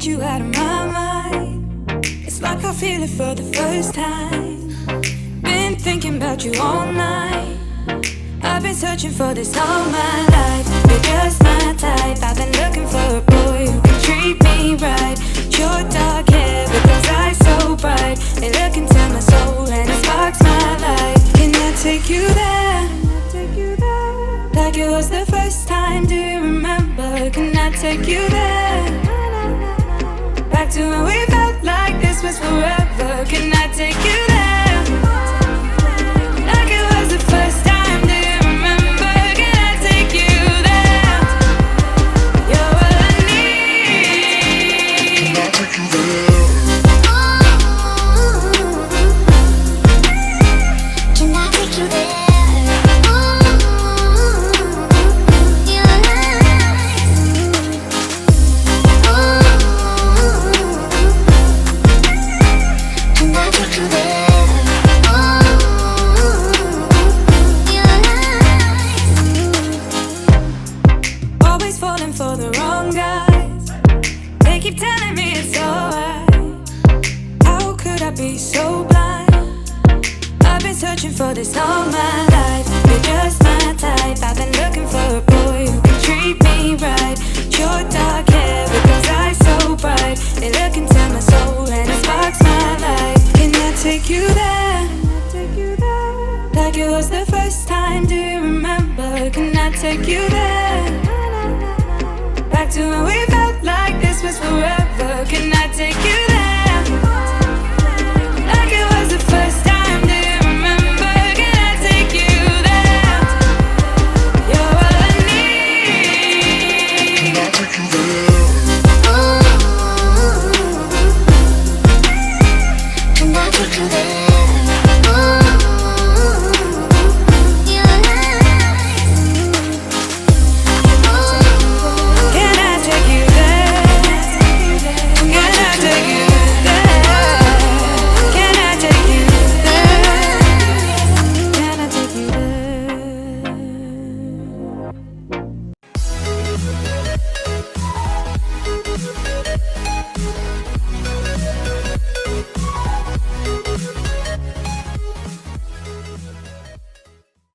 you out of my mind. It's like I feel it for the first time. Been thinking about you all night. I've been searching for this all my life. You're just my type. I've been looking for a boy who can treat me right. Your dark hair with those eyes so bright. They look into my soul and it sparks my life. Can I take you there? Like it was the first time, do you remember? Can I take you there? Back to when we felt like this was forever. Can I take you there? Like it was the first time, do you remember? Can I take you there? You're all I need. Can I take you there? Can I take you there? For the wrong guys, they keep telling me it's alright. How could I be so blind? I've been searching for this all my life. You're just my type. I've been looking for a boy who can treat me right. Your dark hair with those eyes so bright. They look into my soul and it sparks my life. Can I take you there? Like it was the first time, do you remember? Can I take you there? Back to when we felt like this was forever. Can I take you there?